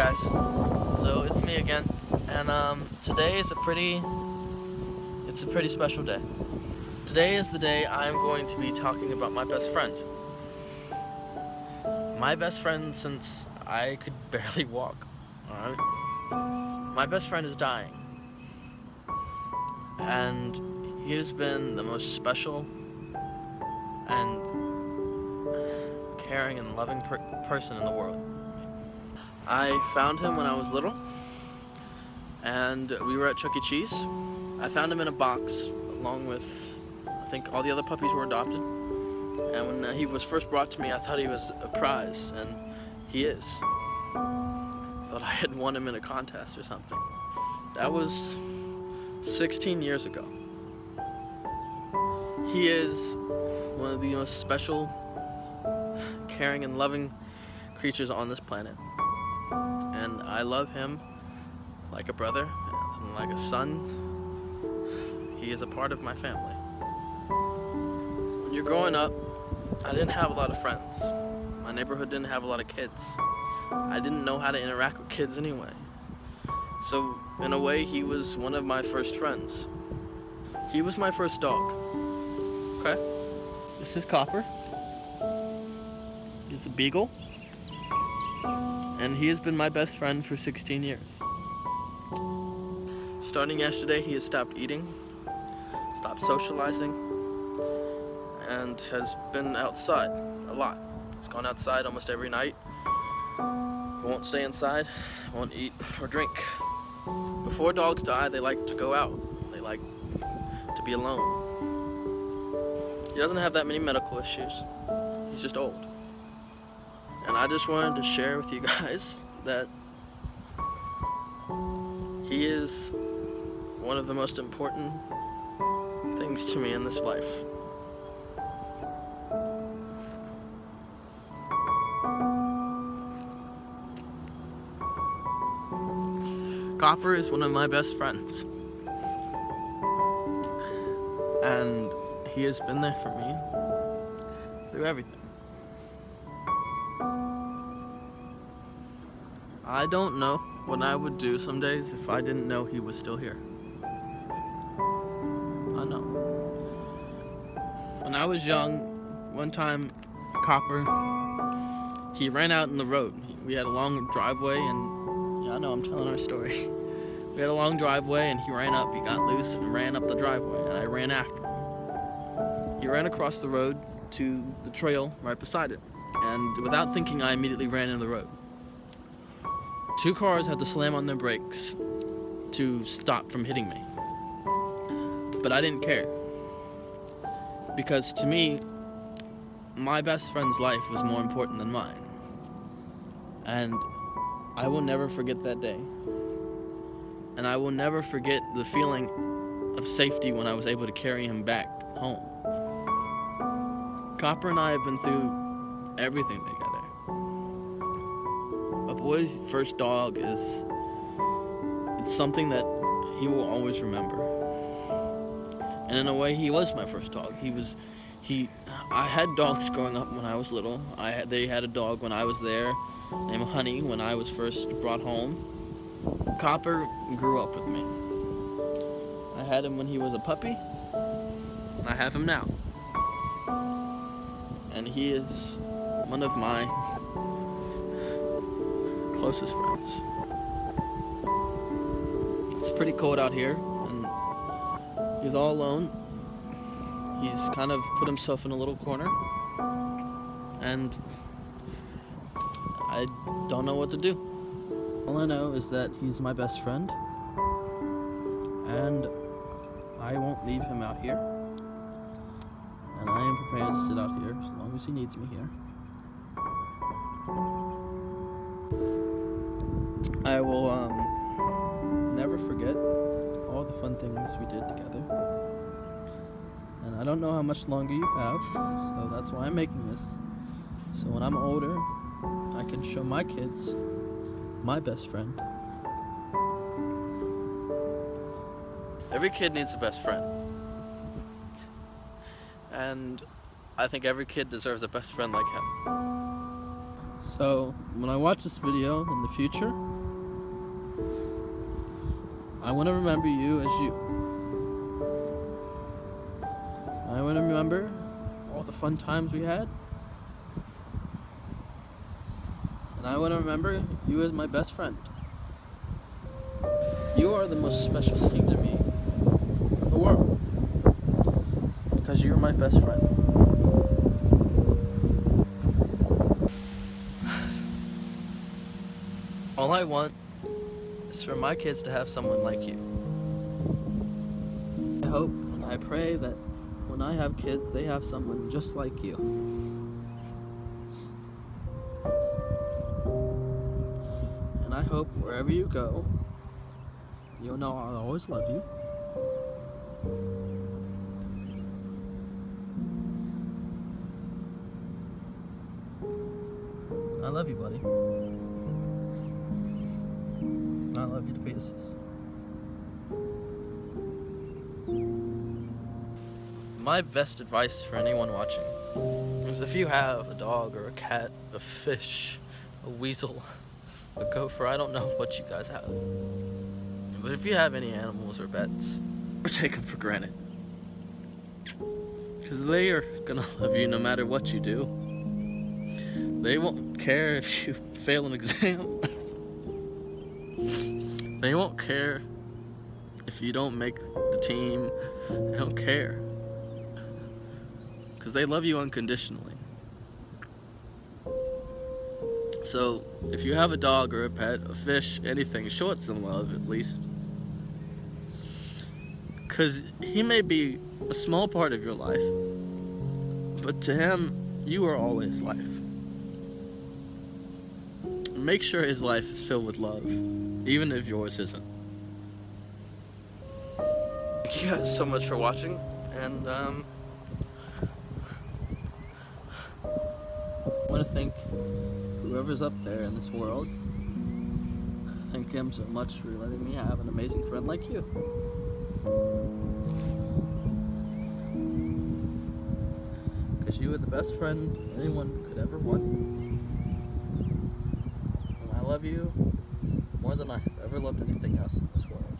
guys, so it's me again, and today is a pretty special day. Today is the day I'm going to be talking about my best friend. My best friend since I could barely walk. Alright? My best friend is dying, and he has been the most special and caring and loving person in the world. I found him when I was little, and we were at Chuck E. Cheese. I found him in a box along with, I think, all the other puppies were adopted. And when he was first brought to me, I thought he was a prize, and he is. Thought I had won him in a contest or something. That was 16 years ago. He is one of the most special, caring, and loving creatures on this planet. And I love him like a brother and like a son. He is a part of my family. When you're growing up, I didn't have a lot of friends. My neighborhood didn't have a lot of kids. I didn't know how to interact with kids anyway. So in a way, he was one of my first friends. He was my first dog. Okay? This is Copper. He's a beagle. And he has been my best friend for 16 years. Starting yesterday, he has stopped eating, stopped socializing, and has been outside a lot. He's gone outside almost every night. He won't stay inside, won't eat or drink. Before dogs die, they like to go out. They like to be alone. He doesn't have that many medical issues. He's just old. And I just wanted to share with you guys that he is one of the most important things to me in this life. Copper is one of my best friends. And he has been there for me through everything. I don't know what I would do some days if I didn't know he was still here. I know. When I was young, one time, Copper, he ran out in the road. We had a long driveway, and yeah, I know I'm telling our story. We had a long driveway, and he ran up. He got loose and ran up the driveway, and I ran after him. He ran across the road to the trail right beside it, and without thinking, I immediately ran in the road. 2 cars had to slam on their brakes to stop from hitting me. But I didn't care. Because to me, my best friend's life was more important than mine. And I will never forget that day. And I will never forget the feeling of safety when I was able to carry him back home. Copper and I have been through everything together. A boy's first dog it's something that he will always remember. And in a way, he was my first dog. I had dogs growing up when I was little. They had a dog when I was there, named Honey, when I was first brought home. Copper grew up with me. I had him when he was a puppy, and I have him now. And he is one of my closest friends. It's pretty cold out here, and he's all alone. He's kind of put himself in a little corner, and I don't know what to do. All I know is that he's my best friend, and I won't leave him out here, and I am prepared to sit out here as long as he needs me here. I will never forget all the fun things we did together. And I don't know how much longer you have, so that's why I'm making this. So when I'm older, I can show my kids my best friend. Every kid needs a best friend. And I think every kid deserves a best friend like him. So when I watch this video in the future, I want to remember you as you. I want to remember all the fun times we had. And I want to remember you as my best friend. You are the most special thing to me in the world. Because you're my best friend. All I want is for my kids to have someone like you. I hope and I pray that when I have kids, they have someone just like you. And I hope wherever you go, you'll know I'll always love you. I love you, buddy. I love you to pieces. My best advice for anyone watching is if you have a dog or a cat, a fish, a weasel, a gopher, I don't know what you guys have. But if you have any animals or pets, never take them for granted. Because they are gonna love you no matter what you do. They won't care if you fail an exam. They won't care if you don't make the team. They don't care. Because they love you unconditionally. So, if you have a dog or a pet, a fish, anything, show it some love at least. Because he may be a small part of your life, but to him, you are all his life. Make sure his life is filled with love, even if yours isn't. Thank you guys so much for watching, and I want to thank whoever's up there in this world. Thank him so much for letting me have an amazing friend like you. Because you are the best friend anyone could ever want. And I love you more than I have ever loved anything else in this world.